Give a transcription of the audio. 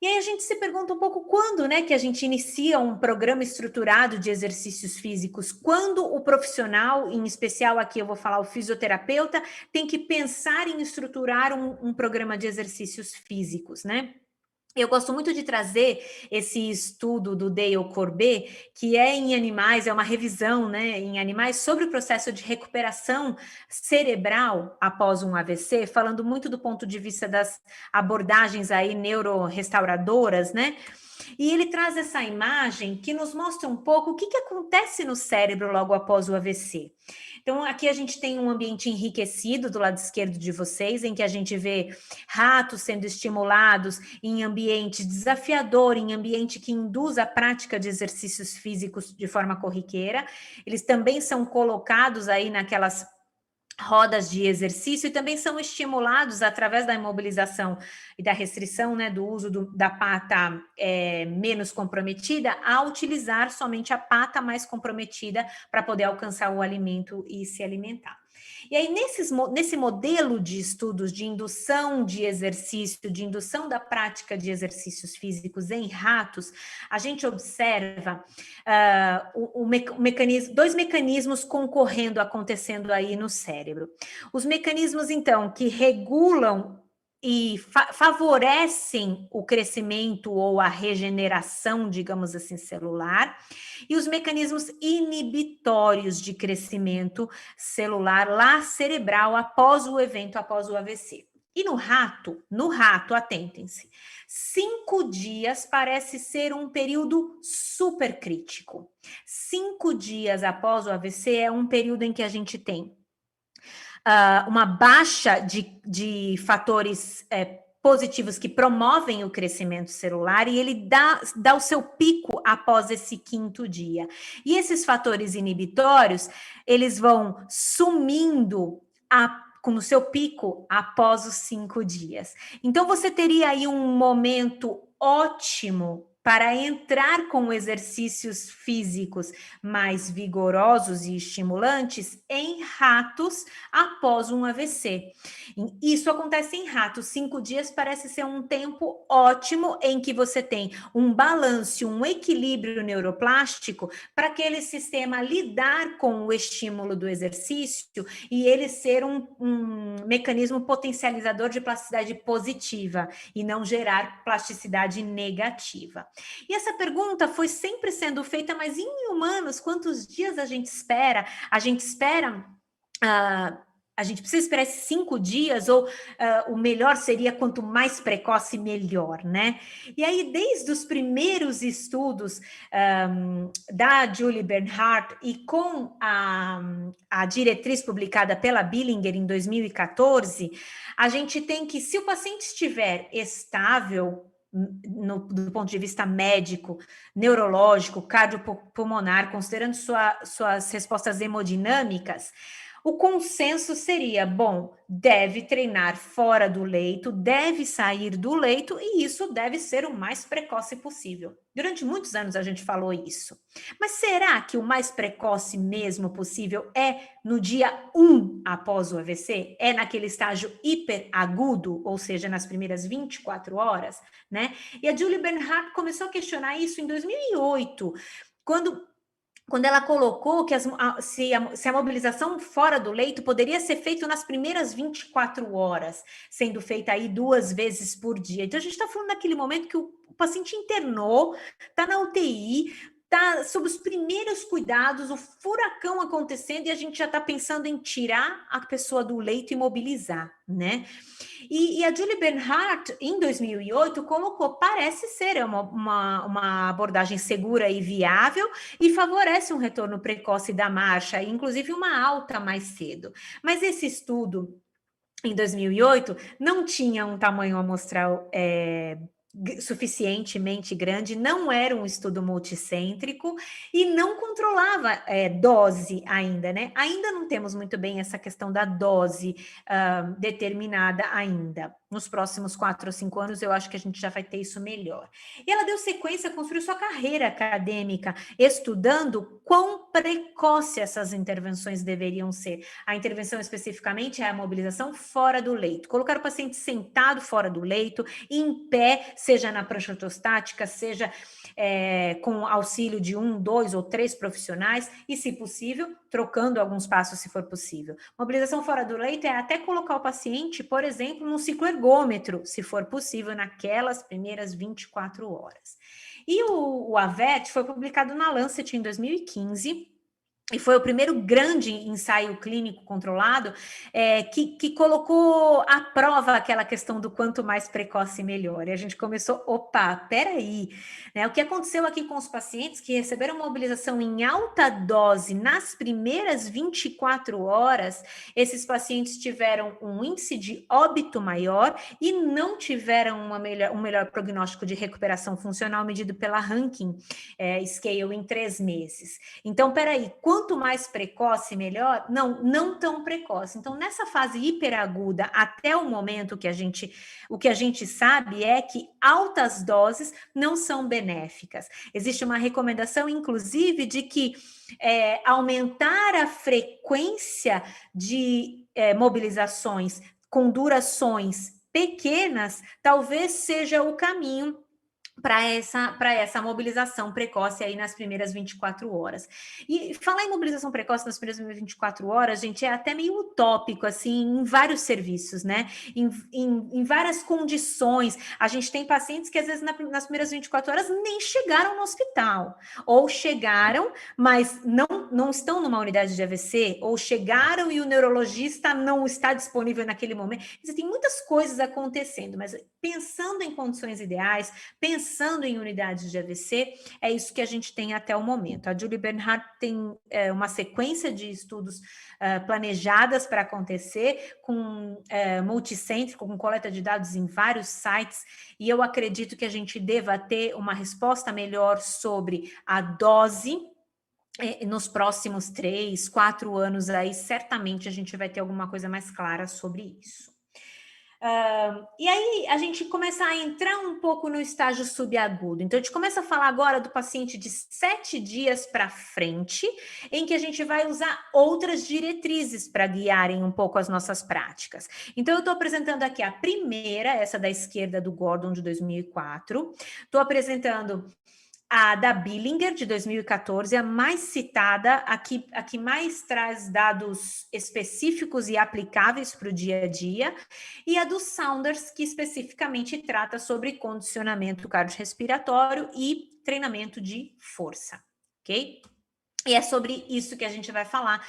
E aí a gente se pergunta um pouco quando, né, que a gente inicia um programa estruturado de exercícios físicos, quando o profissional, em especial aqui eu vou falar o fisioterapeuta, tem que pensar em estruturar um programa de exercícios físicos, né? Eu gosto muito de trazer esse estudo do Dale Corbet, que é em animais, é uma revisão, né, em animais sobre o processo de recuperação cerebral após um AVC, falando muito do ponto de vista das abordagens aí neurorestauradoras, né? E ele traz essa imagem que nos mostra um pouco o que acontece no cérebro logo após o AVC. Então, aqui a gente tem um ambiente enriquecido do lado esquerdo de vocês, em que a gente vê ratos sendo estimulados em ambiente desafiador, em ambiente que induz a prática de exercícios físicos de forma corriqueira. Eles também são colocados aí naquelas rodas de exercício e também são estimulados através da imobilização e da restrição, né, do uso da pata menos comprometida, a utilizar somente a pata mais comprometida para poder alcançar o alimento e se alimentar. E aí, nesse modelo de estudos de indução de exercício, de indução da prática de exercícios físicos em ratos, a gente observa dois mecanismos concorrendo, acontecendo aí no cérebro. Os mecanismos, então, que regulam e favorecem o crescimento ou a regeneração, digamos assim, celular, e os mecanismos inibitórios de crescimento celular lá cerebral após o evento, após o AVC. E no rato, atentem-se, 5 dias parece ser um período super crítico. 5 dias após o AVC é um período em que a gente tem uma baixa de fatores positivos que promovem o crescimento celular e ele dá o seu pico após esse 5º dia. E esses fatores inibitórios, eles vão sumindo com o seu pico após os 5 dias. Então, você teria aí um momento ótimo para entrar com exercícios físicos mais vigorosos e estimulantes em ratos após um AVC. Isso acontece em ratos. 5 dias parece ser um tempo ótimo em que você tem um balanço, um equilíbrio neuroplástico para aquele sistema lidar com o estímulo do exercício e ele ser um mecanismo potencializador de plasticidade positiva e não gerar plasticidade negativa. E essa pergunta foi sempre sendo feita, mas em humanos, quantos dias a gente espera? A gente espera... a gente precisa esperar esses 5 dias, ou o melhor seria quanto mais precoce, melhor, né? E aí, desde os primeiros estudos da Julie Bernhardt e com a diretriz publicada pela Billinger em 2014, a gente tem que, se o paciente estiver estável, do ponto de vista médico, neurológico, cardiopulmonar, considerando suas respostas hemodinâmicas, o consenso seria, bom, deve treinar fora do leito, deve sair do leito e isso deve ser o mais precoce possível. Durante muitos anos a gente falou isso. Mas será que o mais precoce mesmo possível é no dia 1 após o AVC? É naquele estágio hiperagudo, ou seja, nas primeiras 24 horas, né? E a Julie Bernhardt começou a questionar isso em 2008, quando ela colocou que se a mobilização fora do leito poderia ser feita nas primeiras 24 horas, sendo feita aí 2 vezes por dia. Então, a gente está falando daquele momento que o paciente internou, está na UTI, está sob os primeiros cuidados, o furacão acontecendo e a gente já está pensando em tirar a pessoa do leito e mobilizar, né? E a Julie Bernhardt, em 2008, colocou, parece ser uma abordagem segura e viável e favorece um retorno precoce da marcha, inclusive uma alta mais cedo. Mas esse estudo, em 2008, não tinha um tamanho amostral suficientemente grande, não era um estudo multicêntrico e não controlava dose ainda, né? Ainda não temos muito bem essa questão da dose determinada ainda. nos próximos 4 ou 5 anos, eu acho que a gente já vai ter isso melhor. E ela deu sequência, construiu sua carreira acadêmica, estudando quão precoce essas intervenções deveriam ser. A intervenção especificamente é a mobilização fora do leito. Colocar o paciente sentado fora do leito, em pé, seja na prancha ortostática, seja com auxílio de 1, 2 ou 3 profissionais, e, se possível, trocando alguns passos se for possível. Mobilização fora do leito é até colocar o paciente, por exemplo, num ciclo ergômetro, se for possível, naquelas primeiras 24 horas. E o AVET foi publicado na Lancet em 2015, e foi o primeiro grande ensaio clínico controlado que colocou à prova aquela questão do quanto mais precoce melhor. E a gente começou, opa, peraí, né? O que aconteceu aqui com os pacientes que receberam mobilização em alta dose nas primeiras 24 horas, esses pacientes tiveram um índice de óbito maior e não tiveram um melhor prognóstico de recuperação funcional medido pela Rankin Scale em 3 meses. Então, peraí, quanto mais precoce, melhor? Não tão precoce. Então, nessa fase hiperaguda, até o momento o que a gente sabe é que altas doses não são benéficas. Existe uma recomendação, inclusive, de que aumentar a frequência de mobilizações com durações pequenas talvez seja o caminho para essa mobilização precoce aí nas primeiras 24 horas. E falar em mobilização precoce nas primeiras 24 horas, gente, é até meio utópico, assim, em vários serviços, né? Em várias condições. A gente tem pacientes que, às vezes, nas primeiras 24 horas nem chegaram no hospital, ou chegaram, mas não estão numa unidade de AVC, ou chegaram e o neurologista não está disponível naquele momento. Existem muitas coisas acontecendo, mas pensando em condições ideais, pensando em unidades de AVC, é isso que a gente tem até o momento. A Julie Bernhardt tem uma sequência de estudos planejadas para acontecer, com multicêntrico, com coleta de dados em vários sites, e eu acredito que a gente deva ter uma resposta melhor sobre a dose nos próximos 3, 4 anos aí, certamente a gente vai ter alguma coisa mais clara sobre isso. E aí a gente começa a entrar um pouco no estágio subagudo. Então, a gente começa a falar agora do paciente de 7 dias para frente, em que a gente vai usar outras diretrizes para guiarem um pouco as nossas práticas. Então, eu estou apresentando aqui a primeira, essa da esquerda do Gordon, de 2004. Estou apresentando a da Billinger, de 2014, a mais citada, a que mais traz dados específicos e aplicáveis para o dia a dia, e a do Saunders, que especificamente trata sobre condicionamento cardiorrespiratório e treinamento de força, ok? E é sobre isso que a gente vai falar